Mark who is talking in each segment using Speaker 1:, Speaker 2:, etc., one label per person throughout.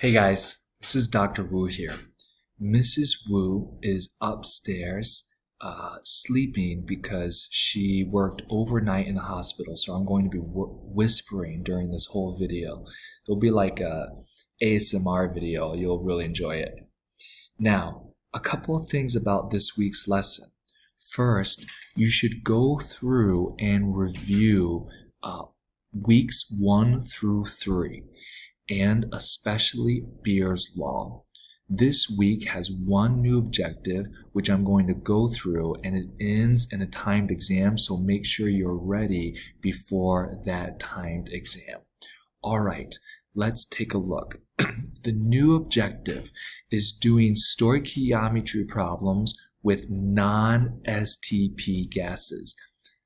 Speaker 1: Hey guys, this is Dr. Wu here. Mrs. Wu is upstairs sleeping because she worked overnight in the hospital, so I'm going to be whispering during this whole video. It'll be like a ASMR video. You'll really enjoy it. Now, a couple of things about this week's lesson. First, you should go through and review weeks 1 through 3. And especially Beer's Law. This week has one new objective, which I'm going to go through, and it ends in a timed exam, so make sure you're ready before that timed exam. All right, let's take a look. The new objective is doing stoichiometry problems with non-STP gases.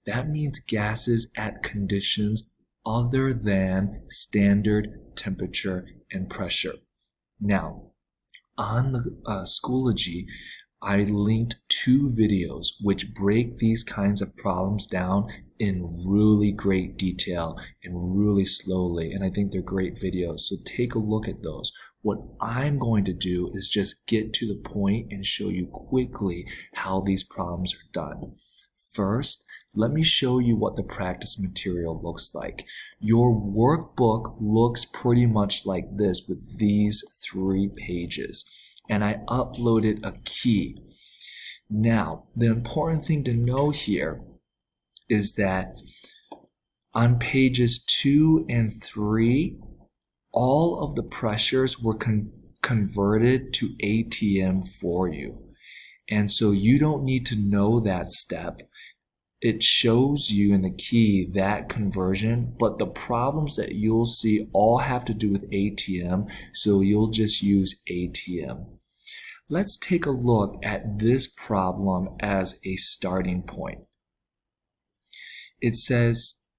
Speaker 1: That means gases at conditions other than standard temperature and pressure. Now, on the Schoology, I linked 2 videos which break these kinds of problems down in really great detail and really slowly, and I think they're great videos, so take a look at those. What I'm going to do is just get to the point and show you quickly how these problems are done. First, let me show you what the practice material looks like. Your workbook looks pretty much like this with these 3 pages, and I uploaded a key. Now, the important thing to know here is that on pages 2 and 3, all of the pressures were converted to ATM for you. And so you don't need to know that step. It shows you in the key that conversion, but the problems that you'll see all have to do with ATM, so you'll just use ATM. Let's take a look at this problem as a starting point. It says,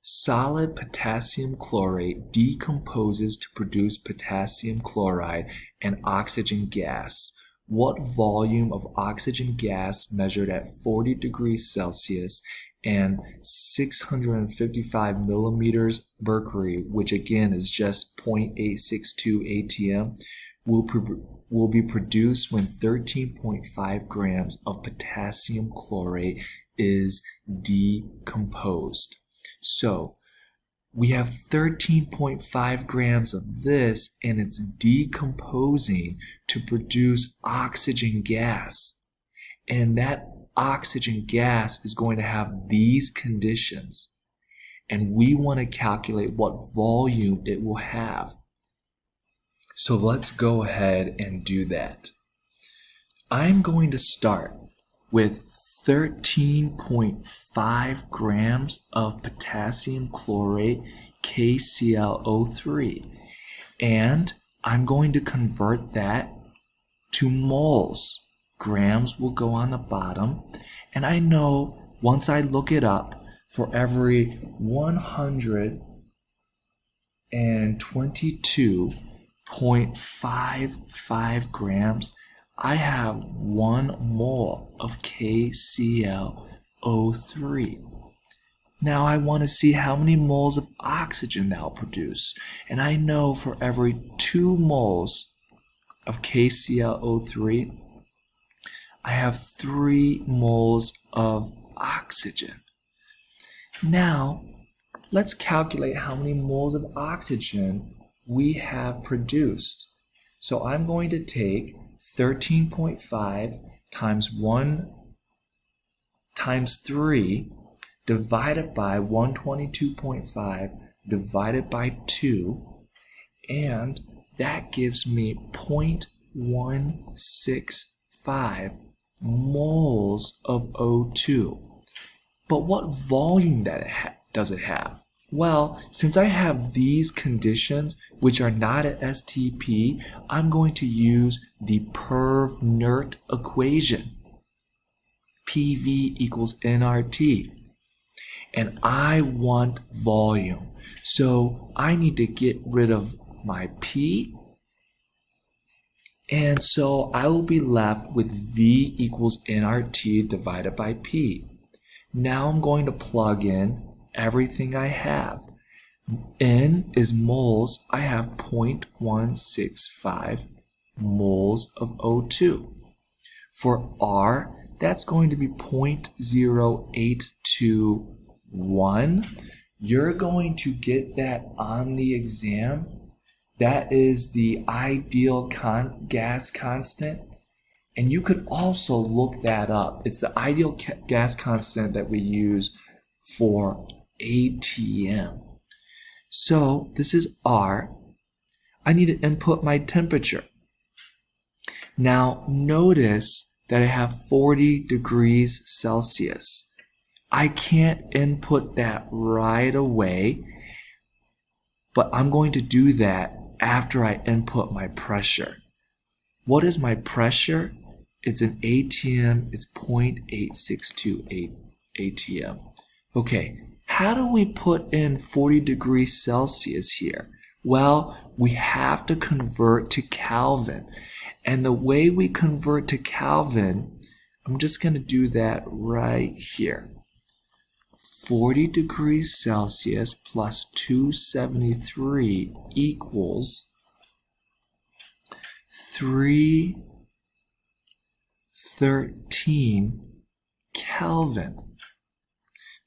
Speaker 1: solid potassium chlorate decomposes to produce potassium chloride and oxygen gas. What volume of oxygen gas measured at 40 degrees Celsius and 655 millimeters mercury, which again is just 0.862 ATM, will be produced when 13.5 grams of potassium chlorate is decomposed? So we have 13.5 grams of this, and it's decomposing to produce oxygen gas. And that oxygen gas is going to have these conditions. And we want to calculate what volume it will have. So let's go ahead and do that. I'm going to start with 13.5 grams of potassium chlorate, KClO3, and I'm going to convert that to moles. Grams will go on the bottom, and I know once I look it up, for every 122.55 grams, I have 1 mole of KClO3. Now I want to see how many moles of oxygen that will produce. And I know for every 2 moles of KClO3, I have 3 moles of oxygen. Now, let's calculate how many moles of oxygen we have produced. So I'm going to take 13.5 times 1 times 3 divided by 122.5 divided by 2, and that gives me 0.165 moles of O2. But what volume does it have? Well, since I have these conditions, which are not at STP, I'm going to use the Perv-Nert equation. PV equals nRT. And I want volume. So I need to get rid of my P. And so I will be left with V equals nRT divided by P. Now I'm going to plug in everything I have. N is moles. I have 0.165 moles of O2. For R, that's going to be 0.0821. You're going to get that on the exam. That is the ideal gas constant. And you could also look that up. It's the ideal gas constant that we use for ATM. So this is R. I need to input my temperature. Now notice that I have 40 degrees Celsius. I can't input that right away, but I'm going to do that after I input my pressure. What is my pressure? It's an ATM. It's 0.8628 ATM. Okay, how do we put in 40 degrees Celsius here? Well, we have to convert to Kelvin. And the way we convert to Kelvin, I'm just going to do that right here. 40 degrees Celsius plus 273 equals 313 Kelvin.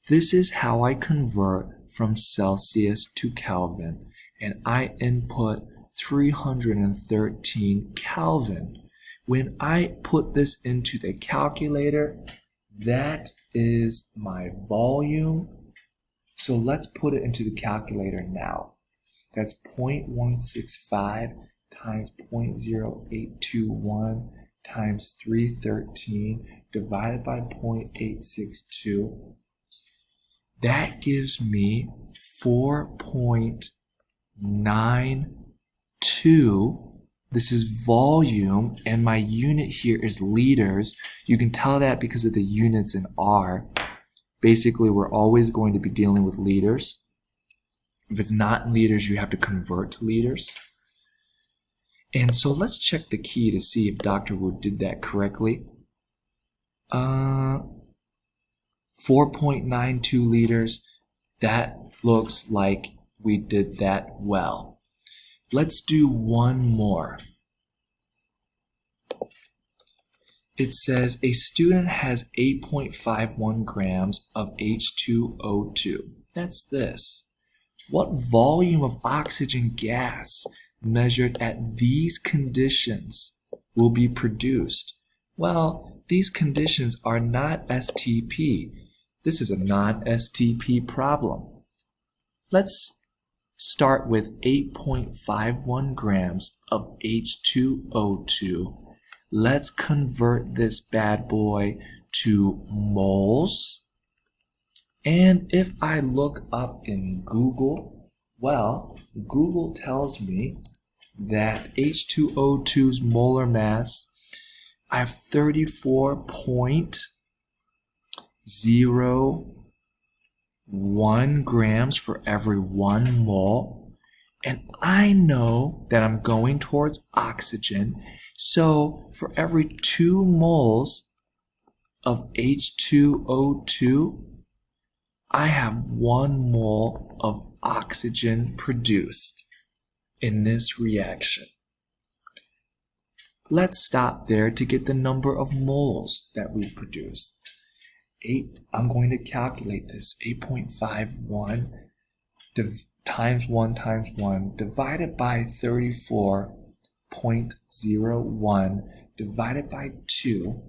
Speaker 1: This is how I convert from Celsius to Kelvin, and I input 313 Kelvin. When I put this into the calculator, that is my volume. So let's put it into the calculator now. That's 0.165 times 0.0821 times 313 divided by 0.862. That gives me 4.92. This is volume, and my unit here is liters. You can tell that because of the units in R. Basically, we're always going to be dealing with liters. If it's not in liters, you have to convert to liters. And so let's check the key to see if Dr. Wu did that correctly. 4.92 liters. That looks like we did that well. Let's do one more. It says a student has 8.51 grams of H2O2. That's this. What volume of oxygen gas measured at these conditions will be produced? Well, these conditions are not STP. This is a non-STP problem. Let's start with 8.51 grams of H2O2. Let's convert this bad boy to moles. And if I look up in Google, well, Google tells me that H2O2's molar mass, I have 34.01 grams for every 1 mole. And I know that I'm going towards oxygen. So for every 2 moles of H2O2, I have 1 mole of oxygen produced in this reaction. Let's stop there to get the number of moles that we've produced. I'm going to calculate this. 8.51 times 1 times 1 divided by 34.01 divided by 2.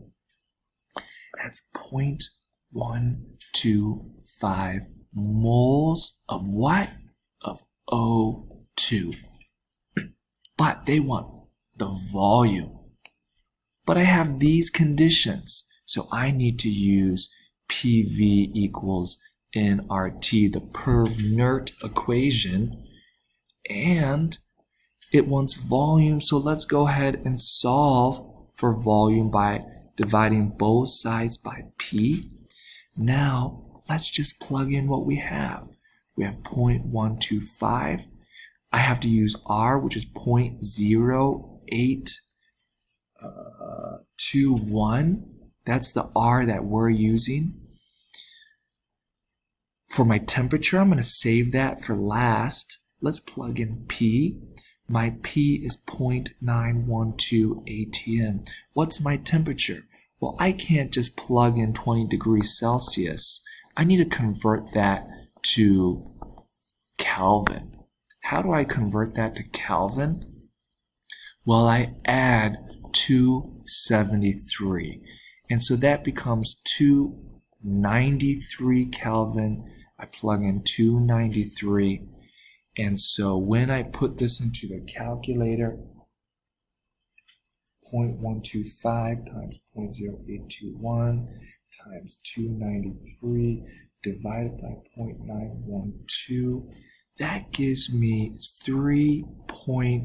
Speaker 1: That's 0.125 moles of what? Of O2. But they want the volume. But I have these conditions, so I need to use PV equals nRT, the per-nert equation, and it wants volume, so let's go ahead and solve for volume by dividing both sides by P. Now, let's just plug in what we have. We have 0.125. I have to use R, which is 0.0821. That's the R that we're using. For my temperature, I'm going to save that for last. Let's plug in P. My P is 0.912 atm. What's my temperature? Well, I can't just plug in 20 degrees Celsius. I need to convert that to Kelvin. How do I convert that to Kelvin? Well, I add 273. And so that becomes 293 Kelvin. I plug in 293. And so when I put this into the calculator, 0.125 times 0.0821 times 293 divided by 0.912, that gives me 3.30.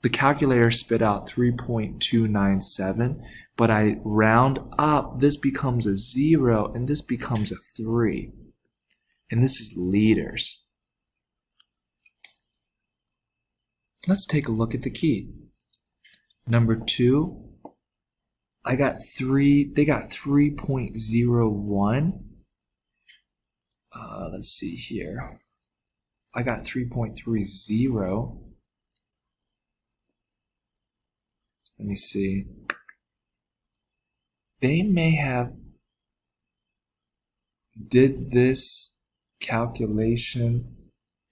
Speaker 1: The calculator spit out 3.297, but I round up. This becomes a 0, and this becomes a 3. And this is liters. Let's take a look at the key. Number 2, they got 3.01. Let's see here. I got 3.30. Let me see. They may have did this calculation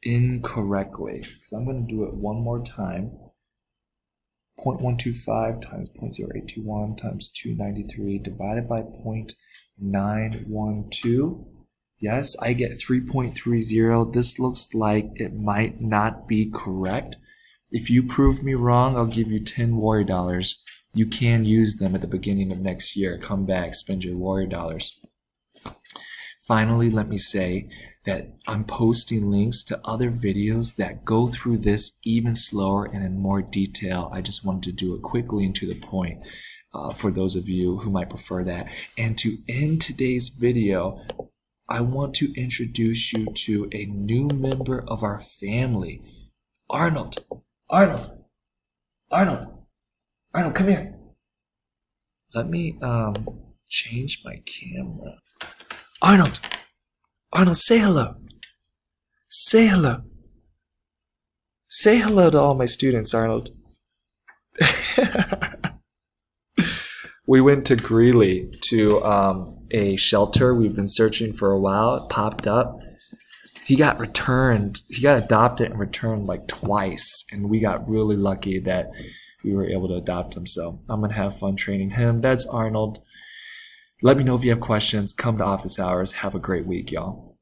Speaker 1: incorrectly, because I'm going to do it one more time. 0.125 times 0.0821 times 293 divided by 0.912. Yes, I get 3.30. This looks like it might not be correct. If you prove me wrong, I'll give you 10 warrior dollars. You can use them at the beginning of next year. Come back, spend your warrior dollars. Finally, let me say that I'm posting links to other videos that go through this even slower and in more detail. I just wanted to do it quickly and to the point for those of you who might prefer that. And to end today's video, I want to introduce you to a new member of our family, Arnold. Arnold, come here. Let me change my camera. Arnold, say hello. Say hello. Say hello to all my students, Arnold. We went to Greeley to a shelter we've been searching for a while. It popped up. He got returned. He got adopted and returned like twice, and we got really lucky that we were able to adopt him. So I'm gonna have fun training him. That's Arnold. Let me know if you have questions. Come to office hours. Have a great week, y'all.